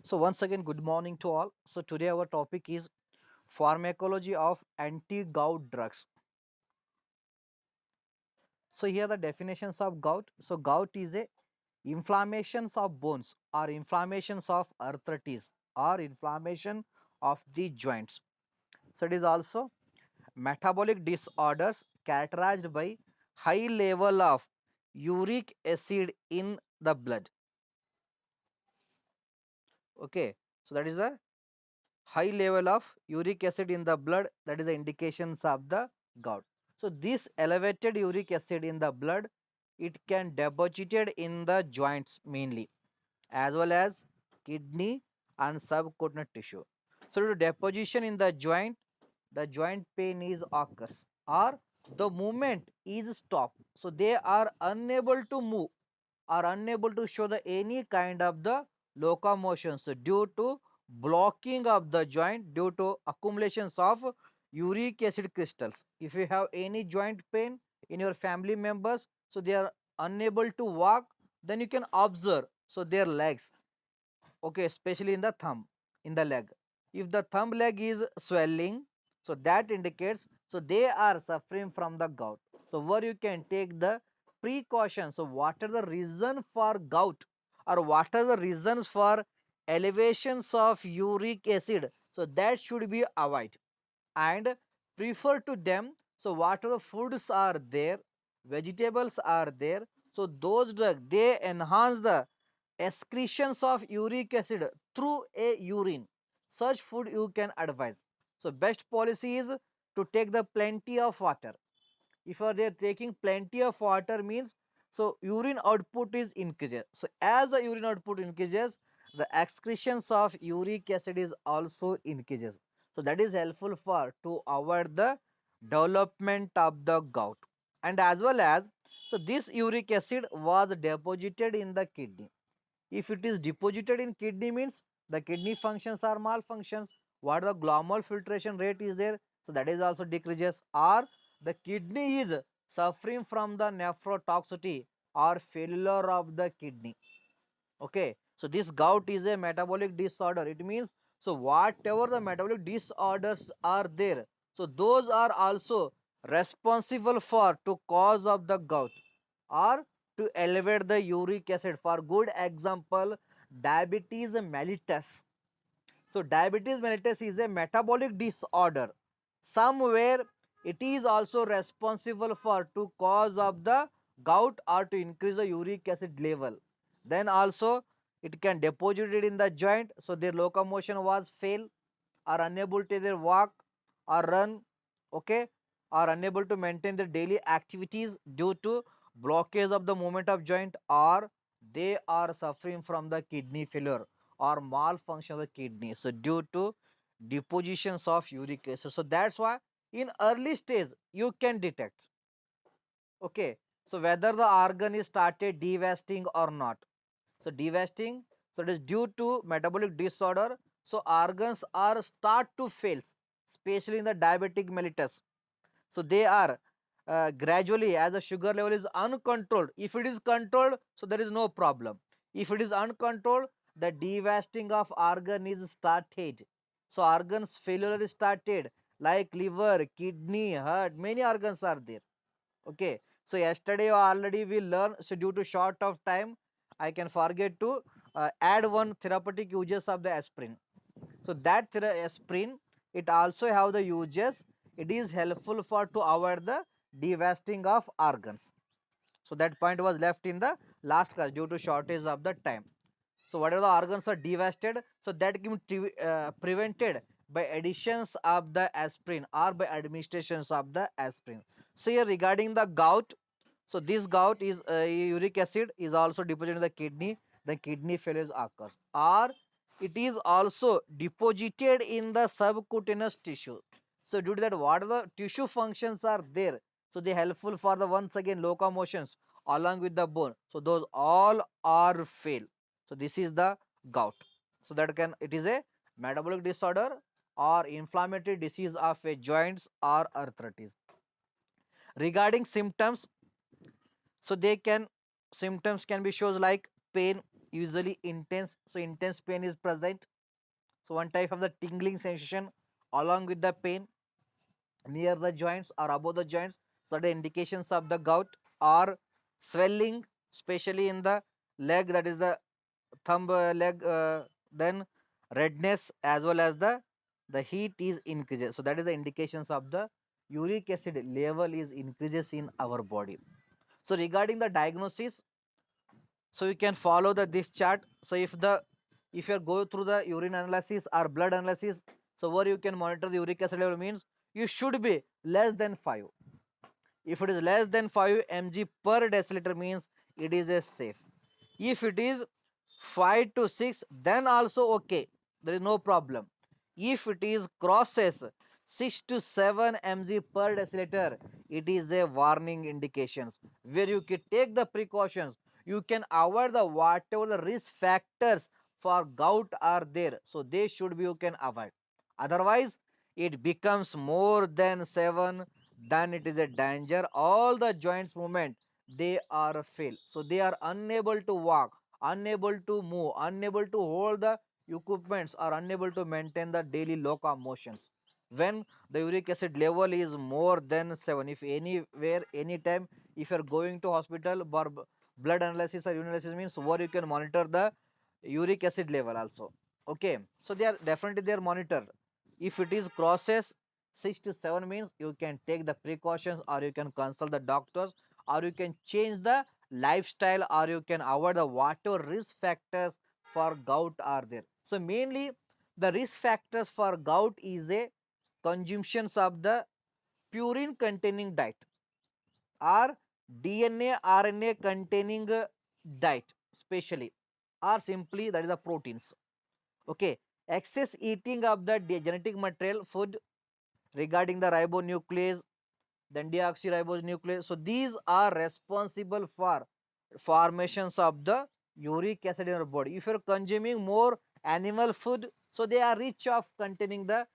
So once again, good morning to all. So today our topic is pharmacology of anti-gout drugs. So here the definitions of gout. So gout is a inflammations of bones or inflammations of arthritis or inflammation of the joints. So it is also metabolic disorders characterized by high level of uric acid in the blood. Okay, so that is the high level of uric acid in the blood, that is the indications of the gout. So this elevated uric acid in the blood, it can deposited in the joints mainly, as well as kidney and subcutaneous tissue. So due to deposition in the joint pain is occurs or the movement is stopped, so they are unable to move are unable to show the any kind of the locomotion, so due to blocking of the joint due to accumulations of uric acid crystals. If you have any joint pain in your family members, so they are unable to walk, then you can observe so their legs, okay, especially in the thumb, in the leg, if the thumb leg is swelling, so that indicates so they are suffering from the gout. So where you can take the precautions, so what are the reason for gout or what are the reasons for elevations of uric acid, so that should be avoided and prefer to them. So what are the foods are there, vegetables are there, so those drugs they enhance the excretions of uric acid through a urine. Such food you can advise. So best policy is to take the plenty of water. If you are there taking plenty of water means, so urine output is increases. So as the urine output increases, the excretions of uric acid is also increases. So that is helpful for to avoid the development of the gout. And as well as, so this uric acid was deposited in the kidney. If it is deposited in kidney means the kidney functions are malfunctions. What the glomerular filtration rate is there, so that is also decreases, or the kidney is suffering from the nephrotoxicity or failure of the kidney. Okay, so this gout is a metabolic disorder. It means so whatever the metabolic disorders are there, so those are also responsible for to cause of the gout or to elevate the uric acid. For good example, diabetes mellitus. So diabetes mellitus is a metabolic disorder. Somewhere it is also responsible for to cause of the gout or to increase the uric acid level. Then also it can deposit it in the joint, so their locomotion was fail, are unable to either walk or run, okay, are unable to maintain their daily activities due to blockage of the movement of joint, or they are suffering from the kidney failure or malfunction of the kidney, so due to depositions of uric acid. So that's why in early stage you can detect, okay, so whether the organ is started devasting or not. So devasting, so it is due to metabolic disorder, so organs are start to fail, especially in the diabetic mellitus. So they are gradually, as the sugar level is uncontrolled, if it is controlled, so there is no problem. If it is uncontrolled, the devasting of organ is started. So organs failure is started, like liver, kidney, heart, many organs are there. Okay, so yesterday already we learned, so due to short of time I can forget to add one therapeutic uses of the aspirin. So that aspirin, it also have the uses. It is helpful for to avoid the devasting of organs. So that point was left in the last class due to shortage of the time. So whatever the organs are devastated, so that can be prevented by additions of the aspirin or by administrations of the aspirin. So here regarding the gout, so this gout is uric acid is also deposited in the kidney, the kidney failure occurs, or it is also deposited in the subcutaneous tissue. So due to that, what are the tissue functions are there, so they helpful for the once again locomotions along with the bone, so those all are fail. So this is the gout. So that can, it is a metabolic disorder or inflammatory disease of a joints or arthritis. Regarding symptoms, so they can, symptoms can be shows like pain usually intense. So intense pain is present. So one type of the tingling sensation along with the pain near the joints or above the joints. So the indications of the gout are swelling, especially in the leg, that is the thumb leg, then redness as well as the heat is increases. So that is the indications of the uric acid level is increases in our body. So regarding the diagnosis, so you can follow the this chart. So if you go through the urine analysis or blood analysis, so where you can monitor the uric acid level means you should be less than 5. If it is less than 5 mg per deciliter means it is a safe. If it is 5 to 6, then also okay, there is no problem. If it is crosses 6 to 7 mg per deciliter, it is a warning indications where you can take the precautions. You can avoid the whatever the risk factors for gout are there, so they should be you can avoid. Otherwise it becomes more than 7, then it is a danger. All the joints movement they are fail, so they are unable to walk, unable to move, unable to hold the equipments, or unable to maintain the daily locomotions when the uric acid level is more than 7. If anywhere anytime if you are going to hospital for blood analysis or urine analysis means where you can monitor the uric acid level also. Okay, so they are definitely they are monitored. If it is crosses 6 to 7 means you can take the precautions, or you can consult the doctors, or you can change the lifestyle, or you can avoid the whatever risk factors for gout are there. So mainly the risk factors for gout is a consumptions of the purine containing diet or DNA RNA containing diet specially, or simply that is the proteins. Okay, excess eating of the genetic material food regarding the ribonuclease, then deoxyribonuclease. So these are responsible for formations of the uric acid in your body. If you're consuming more animal food, so they are rich of containing the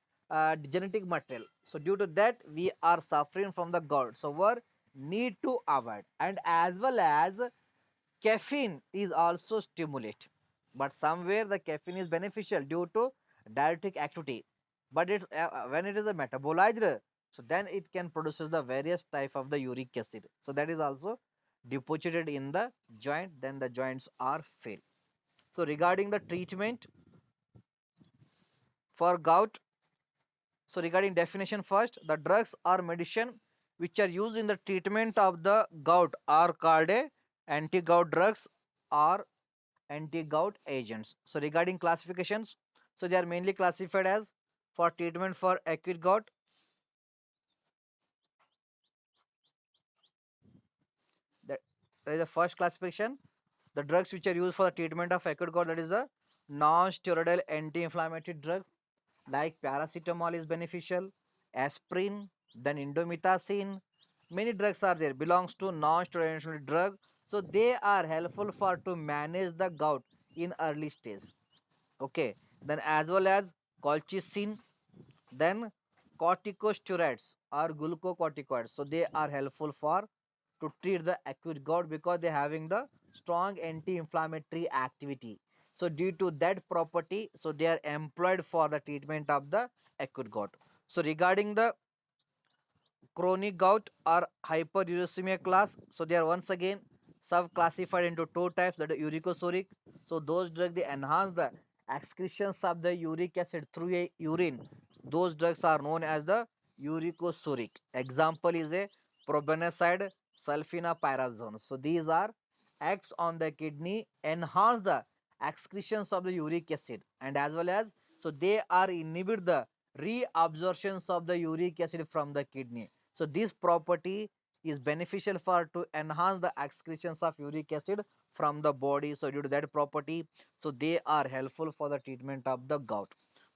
genetic material. So due to that, we are suffering from the gout. So we need to avoid, and as well as caffeine is also stimulate, but somewhere the caffeine is beneficial due to diuretic activity, but it's when it is a metabolized, so then it can produces the various type of the uric acid, so that is also deposited in the joint, then the joints are failed. So regarding the treatment for gout, so regarding definition first, the drugs or medicine which are used in the treatment of the gout are called a anti-gout drugs or anti-gout agents. So regarding classifications, so they are mainly classified as for treatment for acute gout. That, that is the first classification. The drugs which are used for the treatment of acute gout, that is the non-steroidal anti-inflammatory drug like paracetamol is beneficial, aspirin, then indomethacin. Many drugs are there belongs to non-steroidal drug. So they are helpful for to manage the gout in early stage. Okay, then as well as colchicine, then corticosteroids or glucocorticoids, so they are helpful for to treat the acute gout because they having the strong anti-inflammatory activity. So due to that property, so they are employed for the treatment of the acute gout. So regarding the chronic gout or hyperuricemia class, so they are once again sub-classified into two types, that is uricosuric. So those drugs they enhance the excretions of the uric acid through a urine. Those drugs are known as the uricosuric. Example is a probenecid, sulfonamide. So these are acts on the kidney, enhance the excretions of the uric acid, and as well as so they are inhibit the reabsorptions of the uric acid from the kidney. So this property is beneficial for to enhance the excretions of uric acid from the body. So due to that property, so they are helpful for the treatment of the gout.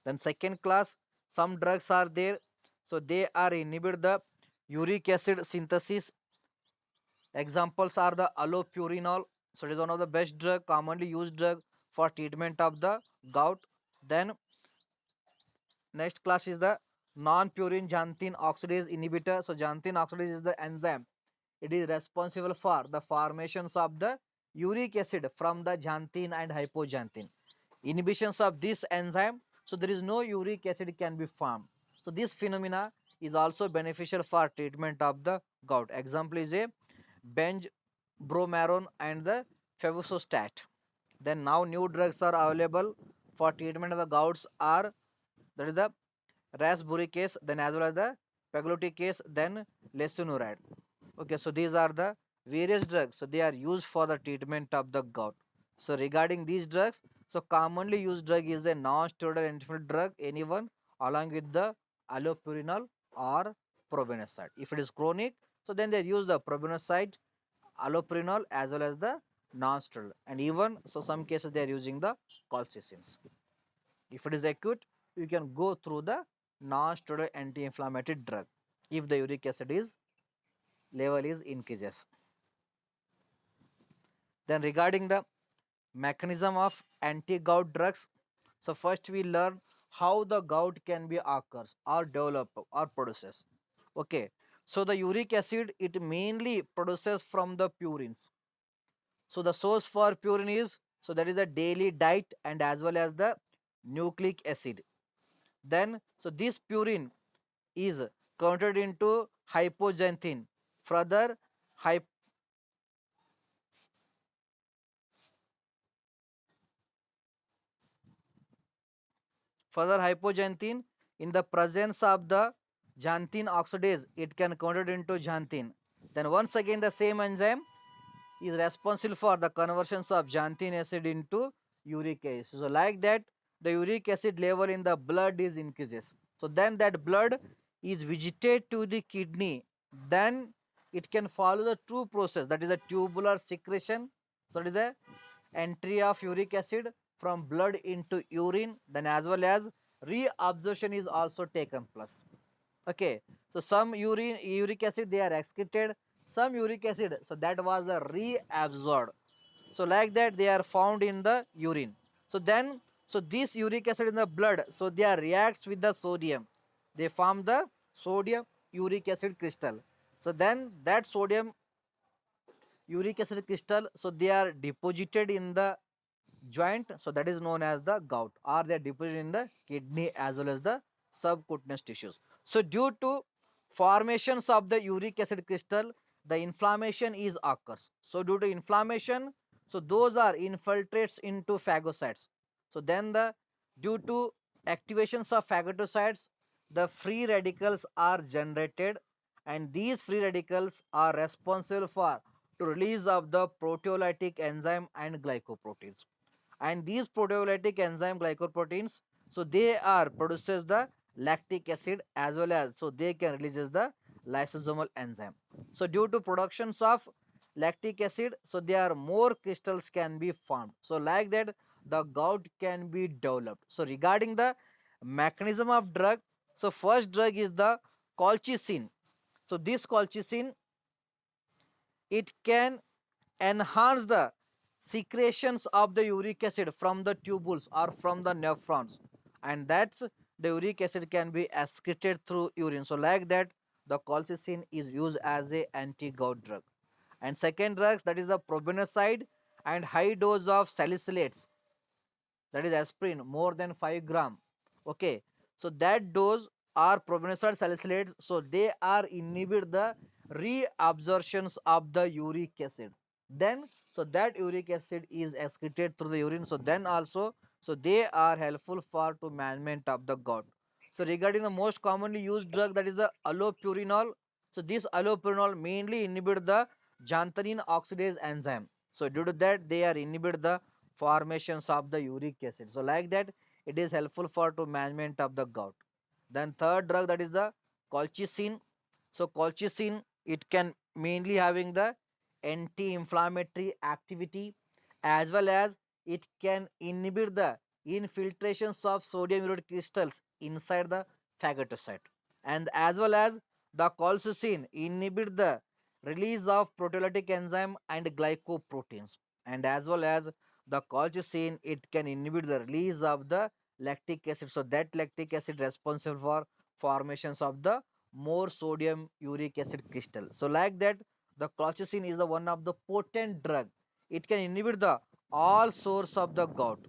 Then second class, some drugs are there. So they are inhibit the uric acid synthesis. Examples are the allopurinol. So it is one of the best drug, commonly used drug for treatment of the gout. Then next class is the non-purine xanthine oxidase inhibitor. So xanthine oxidase is the enzyme. It is responsible for the formations of the uric acid from the xanthine and hypoxanthine. Inhibitions of this enzyme, so there is no uric acid can be formed. So this phenomena is also beneficial for treatment of the gout. Example is a benj bromaron and the febuxostat. Then now new drugs are available for treatment of the gouts are, that is the rasburicase, then as well as the pegloticase, then lesinuride. Okay, so these are the various drugs. So they are used for the treatment of the gout. So regarding these drugs, so commonly used drug is a non-steroidal antifungal drug, anyone along with the allopurinol or probenecid. If it is chronic, so then they use the probenecid, allopurinol as well as the non-steroidal, and even so some cases they are using the colchicines. If it is acute, you can go through the non-steroidal anti-inflammatory drug if the uric acid is level is increases. Then regarding the mechanism of anti-gout drugs, so first we learn how the gout can be occurs or develop or produces. Okay, so the uric acid it mainly produces from the purines. So the source for purine is, so that is the daily diet and as well as the nucleic acid. Then so this purine is converted into hypoxanthine. Further, further hypoxanthine in the presence of the xanthine oxidase, it can convert into xanthine. Then once again the same enzyme is responsible for the conversions of xanthine acid into uric acid. So like that, the uric acid level in the blood is increases. So then that blood is visited to the kidney. Then it can follow the true process, that is a tubular secretion. So it is the entry of uric acid from blood into urine. Then as well as reabsorption is also taken place. Okay, so some uric acid they are excreted, some uric acid so that was reabsorbed. So like that they are found in the urine. So then so this uric acid in the blood, so they are reacts with the sodium, they form the sodium uric acid crystal. So then that sodium uric acid crystal, so they are deposited in the joint, so that is known as the gout, or they are deposited in the kidney as well as the subcutaneous tissues. So due to formations of the uric acid crystal, the inflammation is occurs. So due to inflammation, so those are infiltrates into phagocytes. So then the due to activations of phagocytes, the free radicals are generated, and these free radicals are responsible for to release of the proteolytic enzyme and glycoproteins. And these proteolytic enzyme glycoproteins, so they are produces the lactic acid as well as so they can releases the lysosomal enzyme. So due to productions of lactic acid, so there are more crystals can be formed. So like that the gout can be developed. So regarding the mechanism of drug, so first drug is the colchicine. So this colchicine it can enhance the secretions of the uric acid from the tubules or from the nephrons, and that's the uric acid can be excreted through urine. So like that the colchicine is used as a anti-gout drug. And second drugs, that is the probenecid and high dose of salicylates, that is aspirin more than 5 gram. Okay, so that dose are probenecid salicylates, so they are inhibit the reabsorptions of the uric acid. Then so that uric acid is excreted through the urine, so then also so they are helpful for to management of the gout. So regarding the most commonly used drug, that is the allopurinol. So this allopurinol mainly inhibit the xanthine oxidase enzyme. So due to that they are inhibit the formations of the uric acid. So like that it is helpful for to management of the gout. Then third drug, that is the colchicine. So colchicine it can mainly having the anti-inflammatory activity, as well as it can inhibit the infiltrations of sodium urate crystals inside the phagocyte, and as well as the colchicine inhibit the release of proteolytic enzyme and glycoproteins, and as well as the colchicine it can inhibit the release of the lactic acid. So that lactic acid responsible for formations of the more sodium uric acid crystal. So like that the colchicine is the one of the potent drug it can inhibit the all source of the gout.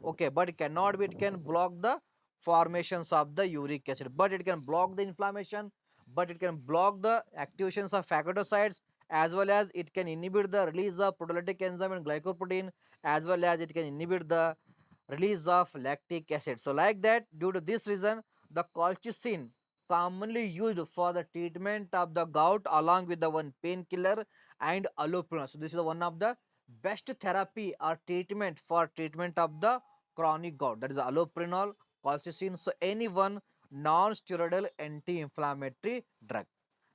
Okay, but it cannot be, it can block the formations of the uric acid, but it can block the inflammation, but it can block the activations of phagocytes, as well as it can inhibit the release of proteolytic enzyme and glycoprotein, as well as it can inhibit the release of lactic acid. So like that, due to this reason, the colchicine commonly used for the treatment of the gout along with the one painkiller and allopurinol. So this is one of the best therapy or treatment for treatment of the chronic gout, that is allopurinol, colchicine. So any one non-steroidal anti-inflammatory drug.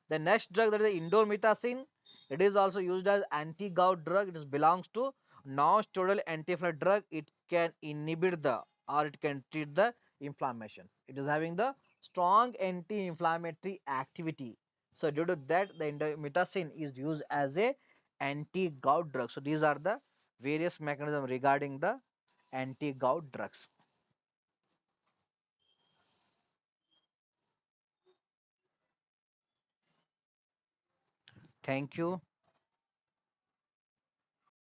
The next drug, that is the indomethacin, it is also used as anti-gout drug. It is belongs to non-steroidal anti-inflammatory drug. It can inhibit the, or it can treat the inflammations. It is having the strong anti-inflammatory activity. So due to that, the indomethacin is used as a anti-gout drug. So these are the various mechanisms regarding the anti-gout drugs. Thank you.